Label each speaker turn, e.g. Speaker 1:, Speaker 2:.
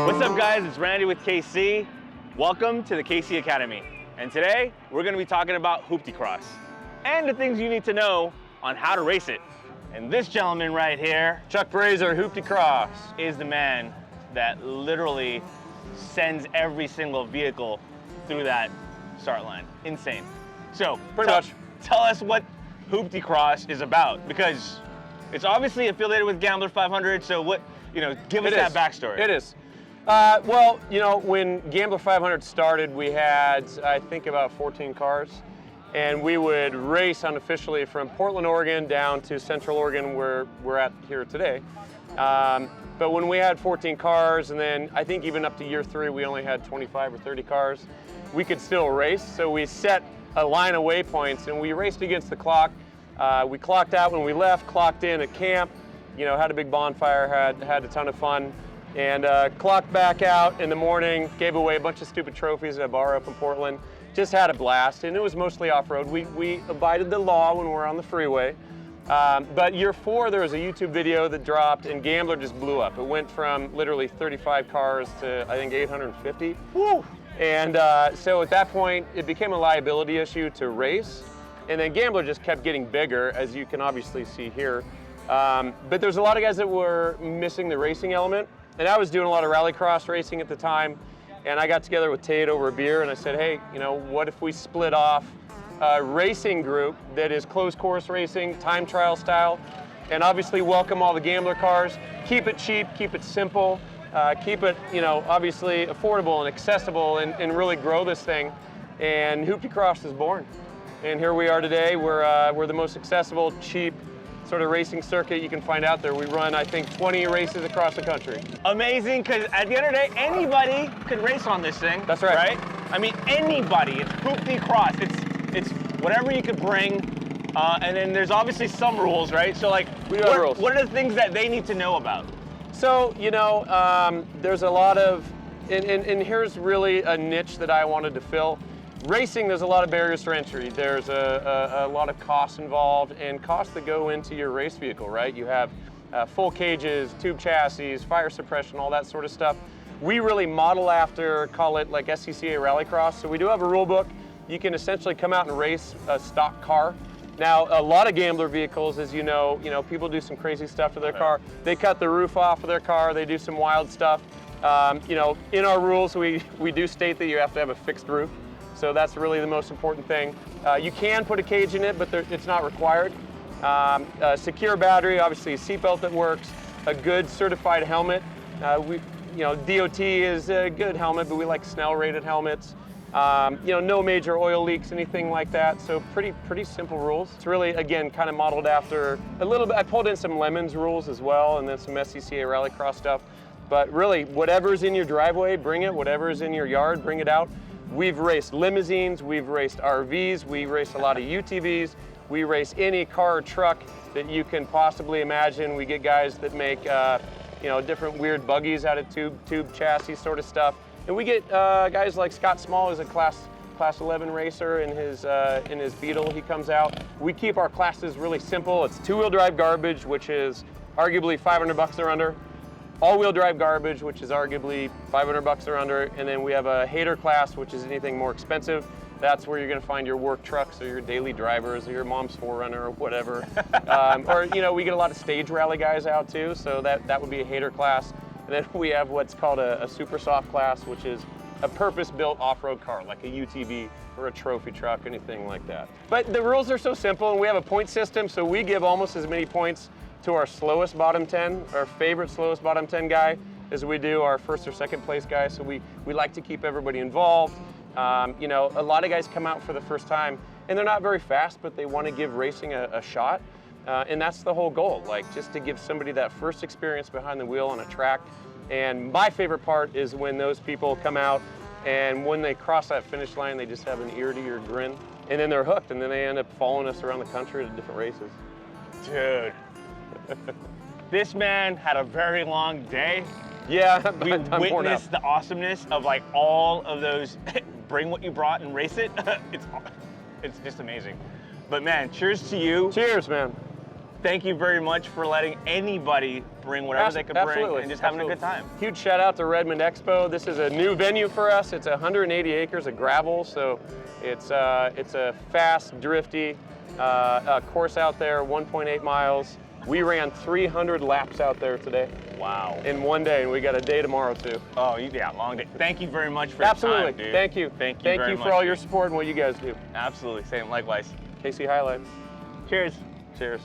Speaker 1: What's up guys, it's Randy with KC. Welcome to the KC Academy. And today, we're gonna be talking about HooptieCross and the things you need to know on how to race it. And this gentleman right here,
Speaker 2: Chuck Brazer, Hooptie Cross,
Speaker 1: is the man that literally sends every single vehicle through that start line. Insane. So,
Speaker 2: Pretty much.
Speaker 1: Tell us what HooptieCross is about, because it's obviously affiliated with Gambler 500, so what, give us that backstory.
Speaker 2: It is. Well, when Gambler 500 started, we had, I think, about 14 cars. And we would race unofficially from Portland, Oregon down to Central Oregon, where we're at here today. But when we had 14 cars, and then I think even up to year 3, we only had 25 or 30 cars, we could still race. So we set a line of waypoints, and we raced against the clock. We clocked out when we left, clocked in at camp, had a big bonfire, had a ton of fun. And clocked back out in the morning, gave away a bunch of stupid trophies at a bar up in Portland. Just had a blast, and it was mostly off-road. We abided the law when we were on the freeway. But year 4, there was a YouTube video that dropped, and Gambler just blew up. It went from literally 35 cars to, I think, 850.
Speaker 1: Woo!
Speaker 2: And so at that point, it became a liability issue to race. And then Gambler just kept getting bigger, as you can obviously see here. But there's a lot of guys that were missing the racing element. And I was doing a lot of rallycross racing at the time, and I got together with Tate over a beer, and I said, hey, what if we split off a racing group that is closed course racing, time trial style, and obviously welcome all the Gambler cars, keep it cheap, keep it simple, keep it, obviously affordable and accessible, and really grow this thing. And HooptieCross is born. And here we are today. We're the most accessible, cheap, sort of racing circuit you can find out there. We run, I think, 20 races across the country.
Speaker 1: Amazing, because at the end of the day, anybody could race on this thing.
Speaker 2: That's right.
Speaker 1: I mean, anybody. It's HooptieCross. It's whatever you could bring. And then there's obviously some rules, right? So like, what are the things that they need to know about?
Speaker 2: So, there's a lot of, and here's really a niche that I wanted to fill. Racing, there's a lot of barriers to entry. There's a lot of costs involved, and costs that go into your race vehicle, right? You have full cages, tube chassis, fire suppression, all that sort of stuff. We really model after, call it like SCCA Rallycross. So we do have a rule book. You can essentially come out and race a stock car. Now, a lot of Gambler vehicles, as you know, people do some crazy stuff to their car. They cut the roof off of their car. They do some wild stuff. In our rules, we do state that you have to have a fixed roof. So that's really the most important thing. You can put a cage in it, but it's not required. A secure battery, obviously a seatbelt that works, a good certified helmet. DOT is a good helmet, but we like Snell rated helmets. No major oil leaks, anything like that. So pretty simple rules. It's really, again, kind of modeled after a little bit. I pulled in some Lemons rules as well, and then some SCCA Rallycross stuff. But really, whatever's in your driveway, bring it. Whatever's in your yard, bring it out. We've raced limousines, we've raced RVs, we race a lot of UTVs, we race any car or truck that you can possibly imagine. We get guys that make different weird buggies out of tube chassis sort of stuff. And we get guys like Scott Small, who's a class 11 racer in his Beetle. He comes out. We keep our classes really simple. It's 2-wheel drive garbage, which is arguably $500 or under. All-wheel drive garbage, which is arguably $500 or under, and then we have a hater class, which is anything more expensive. That's where you're going to find your work trucks or your daily drivers or your mom's 4Runner or whatever. We get a lot of stage rally guys out too, so that would be a hater class. And then we have what's called a super soft class, which is a purpose-built off-road car, like a UTV or a trophy truck, anything like that. But the rules are so simple, and we have a point system, so we give almost as many points to our slowest bottom 10, our favorite slowest bottom 10 guy, as we do our first or second place guy. So we like to keep everybody involved. A lot of guys come out for the first time, and they're not very fast, but they want to give racing a shot. And that's the whole goal, just to give somebody that first experience behind the wheel on a track. And my favorite part is when those people come out, and when they cross that finish line, they just have an ear-to-ear grin, and then they're hooked, and then they end up following us around the country to different races.
Speaker 1: Dude. This man had a very long day.
Speaker 2: Yeah,
Speaker 1: we witnessed the awesomeness of all of those bring what you brought and race it. It's just amazing. But man, cheers to you.
Speaker 2: Cheers, man.
Speaker 1: thank you very much for letting anybody bring whatever they could bring and just having a good time.
Speaker 2: Huge shout out to Redmond Expo. This is a new venue for us. It's 180 acres of gravel, so it's a fast, drifty course out there, 1.8 miles. We ran 300 laps out there today.
Speaker 1: Wow.
Speaker 2: In one day, and we got a day tomorrow too.
Speaker 1: Oh, yeah, long day. Thank you very much for your time, dude.
Speaker 2: Thank you.
Speaker 1: Thank you very much.
Speaker 2: For all your support and what you guys do.
Speaker 1: Absolutely, same, likewise.
Speaker 2: KC HiLiTES.
Speaker 1: Cheers.
Speaker 2: Cheers.